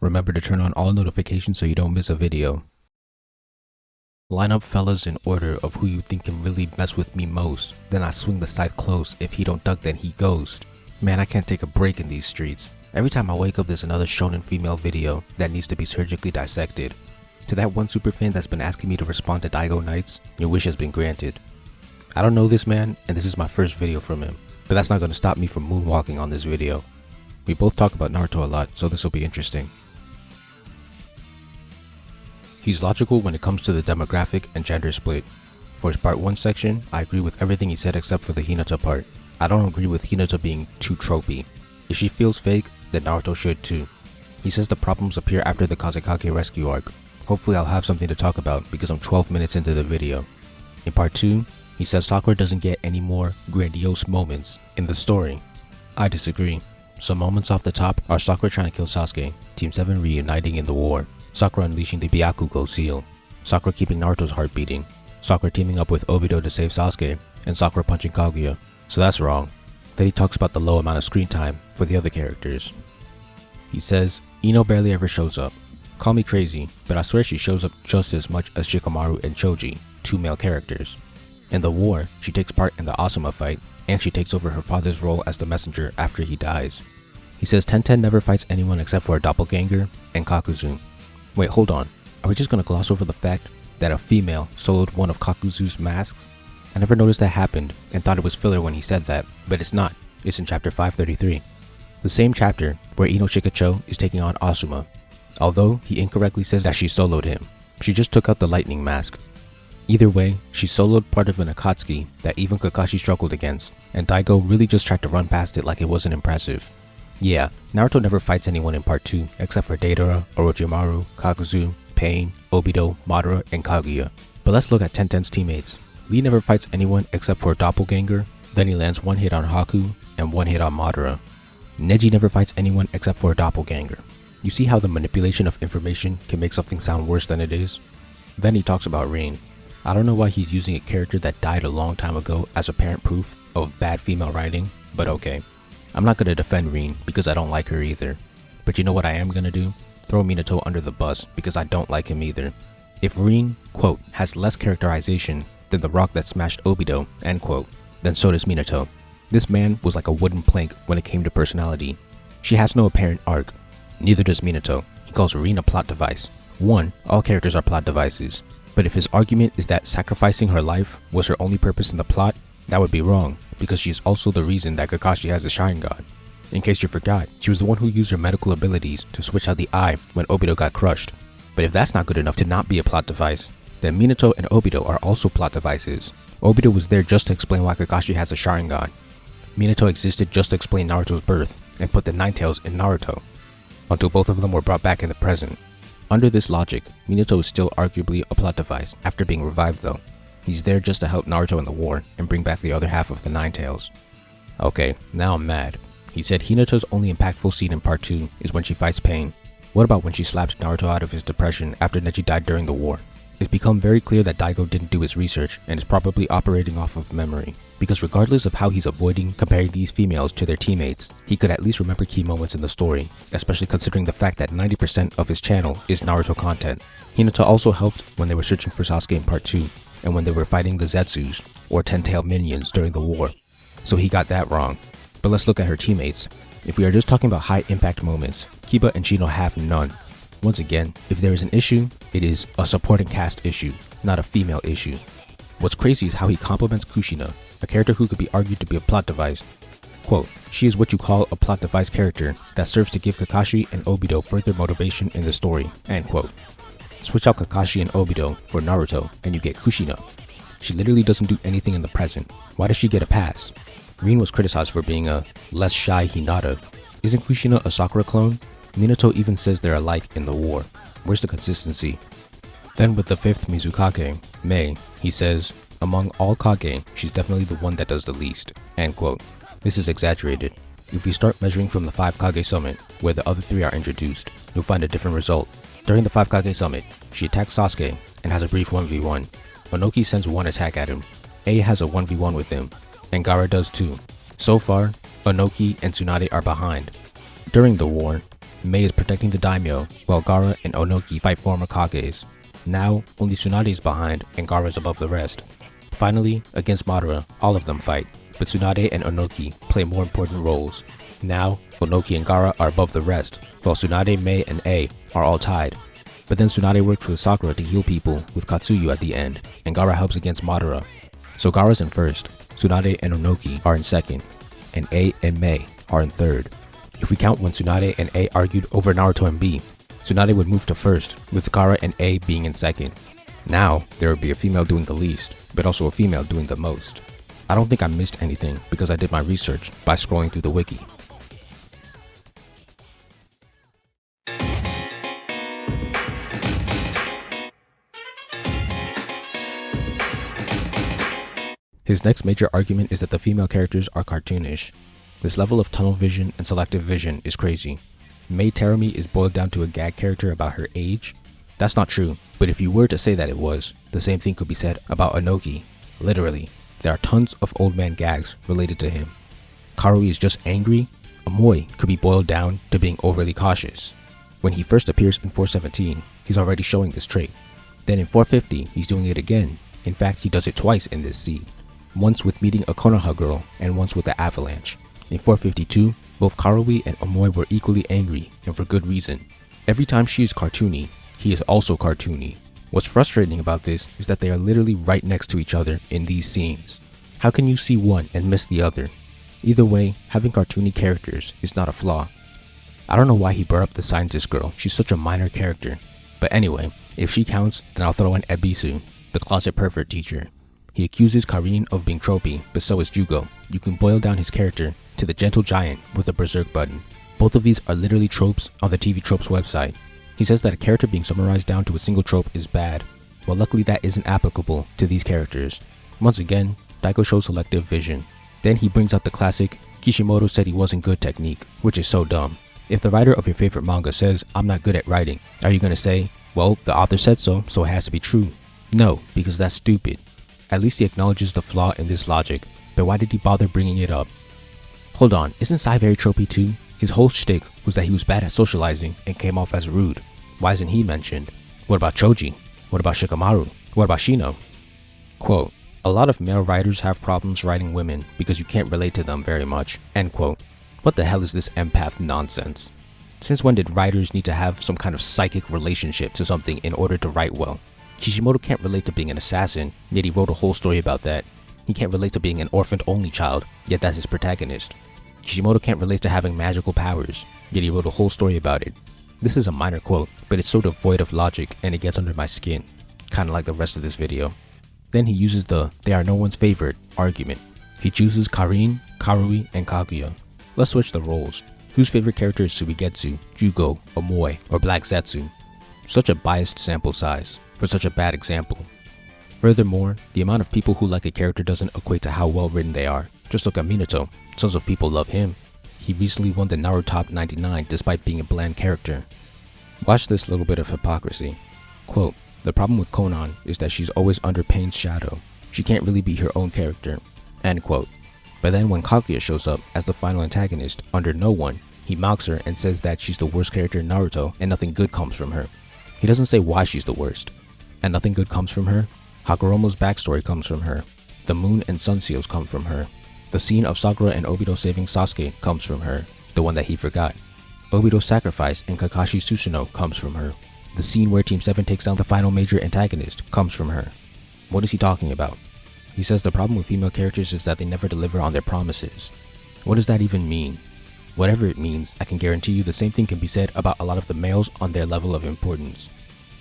Remember to turn on all notifications so you don't miss a video. Line up fellas in order of who you think can really mess with me most. Then I swing the scythe close. If he don't duck, then he ghost. Man, I can't take a break in these streets. Every time I wake up, there's another shonen female video that needs to be surgically dissected. To that one superfan that's been asking me to respond to Dygo Nights, your wish has been granted. I don't know this man, and this is my first video from him, but that's not going to stop me from moonwalking on this video. We both talk about Naruto a lot, so this will be interesting. He's logical when it comes to the demographic and gender split. For his part 1 section, I agree with everything he said except for the Hinata part. I don't agree with Hinata being too tropey. If she feels fake, then Naruto should too. He says the problems appear after the Kage rescue arc. Hopefully I'll have something to talk about because I'm 12 minutes into the video. In part 2, he says Sakura doesn't get any more grandiose moments in the story. I disagree. Some moments off the top are Sakura trying to kill Sasuke, Team 7 reuniting in the war, Sakura unleashing the Byakugo seal, Sakura keeping Naruto's heart beating, Sakura teaming up with Obito to save Sasuke, and Sakura punching Kaguya. So that's wrong. Then he talks about the low amount of screen time for the other characters. He says, Ino barely ever shows up. Call me crazy, but I swear she shows up just as much as Shikamaru and Choji, 2 male characters. In the war, she takes part in the Asuma fight, and she takes over her father's role as the messenger after he dies. He says Tenten never fights anyone except for a doppelganger and Kakuzu. Wait, hold on. Are we just gonna gloss over the fact that a female soloed one of Kakuzu's masks? I never noticed that happened and thought it was filler when he said that, but it's not. It's in chapter 533. The same chapter where Ino Shikacho is taking on Asuma. Although he incorrectly says that she soloed him. She just took out the lightning mask. Either way, she soloed part of an Akatsuki that even Kakashi struggled against, and Dygo really just tried to run past it like it wasn't impressive. Yeah, Naruto never fights anyone in part 2 except for Deidara, Orochimaru, Kakuzu, Pain, Obito, Madara, and Kaguya. But let's look at Tenten's teammates. Lee never fights anyone except for Doppelganger, then he lands 1 hit on Haku and 1 hit on Madara. Neji never fights anyone except for a Doppelganger. You see how the manipulation of information can make something sound worse than it is? Then he talks about Rin. I don't know why he's using a character that died a long time ago as apparent proof of bad female writing, but okay. I'm not gonna defend Rin because I don't like her either. But you know what I am gonna do? Throw Minato under the bus because I don't like him either. If Rin, quote, has less characterization than the rock that smashed Obito, end quote, then so does Minato. This man was like a wooden plank when it came to personality. She has no apparent arc. Neither does Minato. He calls Rin a plot device. 1, all characters are plot devices. But if his argument is that sacrificing her life was her only purpose in the plot, that would be wrong, because she is also the reason that Kakashi has a Sharingan. In case you forgot, she was the one who used her medical abilities to switch out the eye when Obito got crushed. But if that's not good enough to not be a plot device, then Minato and Obito are also plot devices. Obito was there just to explain why Kakashi has a Sharingan. Minato existed just to explain Naruto's birth and put the Nine Tails in Naruto, until both of them were brought back in the present. Under this logic, Minato is still arguably a plot device after being revived though. He's there just to help Naruto in the war and bring back the other half of the Nine Tails. Okay, now I'm mad. He said Hinata's only impactful scene in part 2 is when she fights Pain. What about when she slapped Naruto out of his depression after Neji died during the war? It's become very clear that Dygo didn't do his research and is probably operating off of memory. Because regardless of how he's avoiding comparing these females to their teammates, he could at least remember key moments in the story, especially considering the fact that 90% of his channel is Naruto content. Hinata also helped when they were searching for Sasuke in part 2, and when they were fighting the Zetsus, or 10-tailed minions during the war. So he got that wrong. But let's look at her teammates. If we are just talking about high impact moments, Kiba and Chino have none. Once again, if there is an issue, it is a supporting cast issue, not a female issue. What's crazy is how he compliments Kushina, a character who could be argued to be a plot device. Quote, she is what you call a plot device character that serves to give Kakashi and Obito further motivation in the story, end quote. Switch out Kakashi and Obito for Naruto and you get Kushina. She literally doesn't do anything in the present. Why does she get a pass? Rin was criticized for being a less shy Hinata. Isn't Kushina a Sakura clone? Minato even says they're alike in the war. Where's the consistency? Then with the 5th Mizukage, Mei, he says, among all Kage, she's definitely the one that does the least, end quote. This is exaggerated. If we start measuring from the 5 Kage summit, where the other 3 are introduced, you'll find a different result. During the 5 Kage summit, she attacks Sasuke and has a brief 1v1. Onoki sends one attack at him. A has a 1v1 with him, and Gaara does too. So far, Onoki and Tsunade are behind. During the war, Mei is protecting the daimyo, while Gaara and Onoki fight former Kages. Now, only Tsunade is behind and Gaara is above the rest. Finally, against Madara, all of them fight, but Tsunade and Onoki play more important roles. Now, Onoki and Gaara are above the rest, while Tsunade, Mei, and A are all tied. But then Tsunade works with Sakura to heal people with Katsuyu at the end, and Gaara helps against Madara. So Gaara's in first, Tsunade and Onoki are in second, and A and Mei are in third. If we count when Tsunade and A argued over Naruto and B, Tsunade would move to first, with Gaara and A being in second. Now, there would be a female doing the least, but also a female doing the most. I don't think I missed anything because I did my research by scrolling through the wiki. His next major argument is that the female characters are cartoonish. This level of tunnel vision and selective vision is crazy. Mei Terumi is boiled down to a gag character about her age. That's not true, but if you were to say that it was, the same thing could be said about Onoki. Literally, there are tons of old man gags related to him. Karui is just angry. Omoi could be boiled down to being overly cautious. When he first appears in 417, he's already showing this trait. Then in 450, he's doing it again. In fact, he does it twice in this scene. Once with meeting a Konoha girl and once with the avalanche. In 452, both Karui and Omoi were equally angry, and for good reason. Every time she is cartoony, he is also cartoony. What's frustrating about this is that they are literally right next to each other in these scenes. How can you see one and miss the other? Either way, having cartoony characters is not a flaw. I don't know why he brought up the scientist girl, she's such a minor character. But anyway, if she counts, then I'll throw in Ebisu, the closet pervert teacher. He accuses Karin of being tropey, but so is Jugo. You can boil down his character to the gentle giant with a berserk button. Both of these are literally tropes on the TV Tropes website. He says that a character being summarized down to a single trope is bad. Well, luckily that isn't applicable to these characters. Once again, Dygo shows selective vision. Then he brings out the classic, Kishimoto said he wasn't good technique, which is so dumb. If the writer of your favorite manga says, I'm not good at writing, are you gonna say, well, the author said so, so it has to be true? No, because that's stupid. At least he acknowledges the flaw in this logic, but why did he bother bringing it up? Hold on, isn't Sai very tropey too? His whole shtick was that he was bad at socializing and came off as rude. Why isn't he mentioned? What about Choji? What about Shikamaru? What about Shino? Quote, a lot of male writers have problems writing women because you can't relate to them very much. End quote. What the hell is this empath nonsense? Since when did writers need to have some kind of psychic relationship to something in order to write well? Kishimoto can't relate to being an assassin, yet he wrote a whole story about that. He can't relate to being an orphaned only child, yet that's his protagonist. Kishimoto can't relate to having magical powers, yet he wrote a whole story about it. This is a minor quote, but it's so devoid of logic and it gets under my skin, kinda like the rest of this video. Then he uses the they are no one's favorite argument. He chooses Karin, Karui, and Kaguya. Let's switch the roles. Whose favorite character is Suigetsu, Jugo, Omoi, or Black Zetsu? Such a biased sample size for such a bad example. Furthermore, the amount of people who like a character doesn't equate to how well written they are. Just look at Minato, tons of people love him. He recently won the Naruto Top 99 despite being a bland character. Watch this little bit of hypocrisy. Quote, the problem with Konan is that she's always under Pain's shadow. She can't really be her own character. End quote. But then when Kaguya shows up as the final antagonist under no one, he mocks her and says that she's the worst character in Naruto and nothing good comes from her. He doesn't say why she's the worst. And nothing good comes from her? Hagoromo's backstory comes from her. The moon and sun seals come from her. The scene of Sakura and Obito saving Sasuke comes from her, the one that he forgot. Obito's sacrifice in Kakashi Susanoo comes from her. The scene where Team 7 takes down the final major antagonist comes from her. What is he talking about? He says the problem with female characters is that they never deliver on their promises. What does that even mean? Whatever it means, I can guarantee you the same thing can be said about a lot of the males on their level of importance.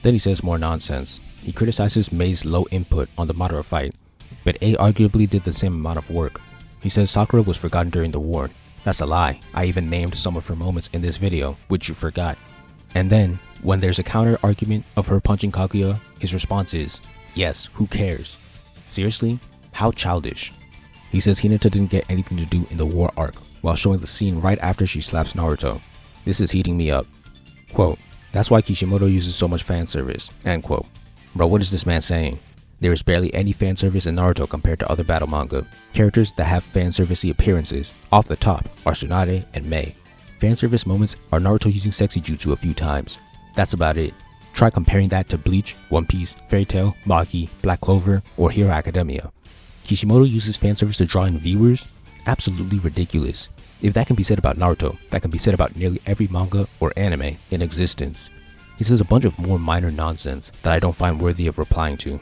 Then he says more nonsense. He criticizes Mei's low input on the Madara fight, but A arguably did the same amount of work. He says Sakura was forgotten during the war. That's a lie. I even named some of her moments in this video, which you forgot. And then, when there's a counter argument of her punching Kaguya, his response is, yes, who cares? Seriously? How childish. He says Hinata didn't get anything to do in the war arc, while showing the scene right after she slaps Naruto. This is heating me up. Quote, that's why Kishimoto uses so much fan service. End quote. Bro, what is this man saying? There is barely any fan service in Naruto compared to other battle manga. Characters that have fan servicey appearances, off the top, are Tsunade and Mei. Fanservice moments are Naruto using sexy jutsu a few times. That's about it. Try comparing that to Bleach, One Piece, Fairy Tail, Magi, Black Clover, or Hero Academia. Kishimoto uses fanservice to draw in viewers? Absolutely ridiculous. If that can be said about Naruto, that can be said about nearly every manga or anime in existence. He says a bunch of more minor nonsense that I don't find worthy of replying to.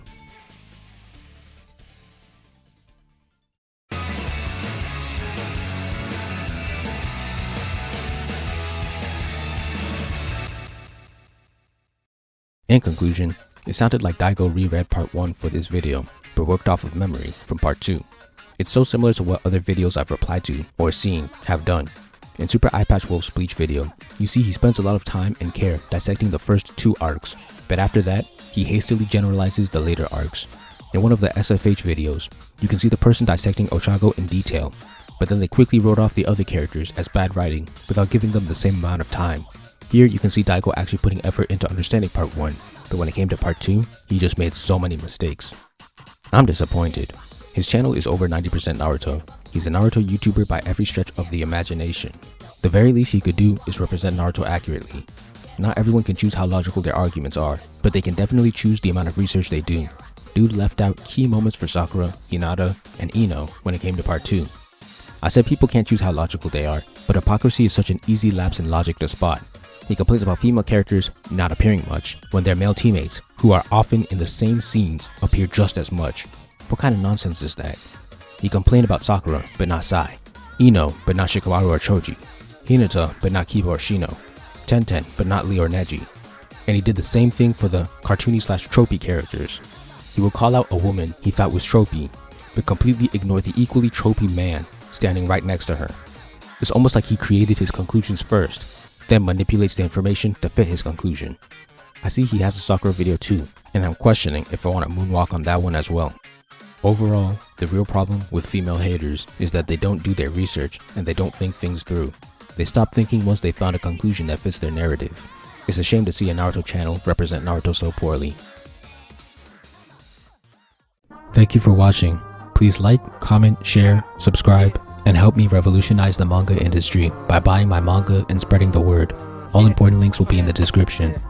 In conclusion, it sounded like Dygo reread part 1 for this video, but worked off of memory from part 2. It's so similar to what other videos I've replied to or seen have done. In Super Eyepatch Wolf's Bleach video, you see he spends a lot of time and care dissecting the first 2 arcs, but after that, he hastily generalizes the later arcs. In one of the SFH videos, you can see the person dissecting Ochago in detail, but then they quickly wrote off the other characters as bad writing without giving them the same amount of time. Here you can see Dygo actually putting effort into understanding part 1, but when it came to part 2, he just made so many mistakes. I'm disappointed. His channel is over 90% Naruto. He's a Naruto YouTuber by every stretch of the imagination. The very least he could do is represent Naruto accurately. Not everyone can choose how logical their arguments are, but they can definitely choose the amount of research they do. Dude left out key moments for Sakura, Hinata, and Ino when it came to part 2. I said people can't choose how logical they are, but hypocrisy is such an easy lapse in logic to spot. He complains about female characters not appearing much, when their male teammates, who are often in the same scenes, appear just as much. What kind of nonsense is that? He complained about Sakura, but not Sai. Ino, but not Shikamaru or Choji. Hinata, but not Kiba or Shino. Tenten, but not Lee or Neji. And he did the same thing for the cartoony/tropey characters. He would call out a woman he thought was tropey, but completely ignore the equally tropey man standing right next to her. It's almost like he created his conclusions first, then manipulates the information to fit his conclusion. I see he has a Sakura video too, and I'm questioning if I want to moonwalk on that one as well. Overall, the real problem with female haters is that they don't do their research and they don't think things through. They stop thinking once they found a conclusion that fits their narrative. It's a shame to see a Naruto channel represent Naruto so poorly. Thank you for watching. Please like, comment, share, subscribe, and help me revolutionize the manga industry by buying my manga and spreading the word. All important links will be in the description.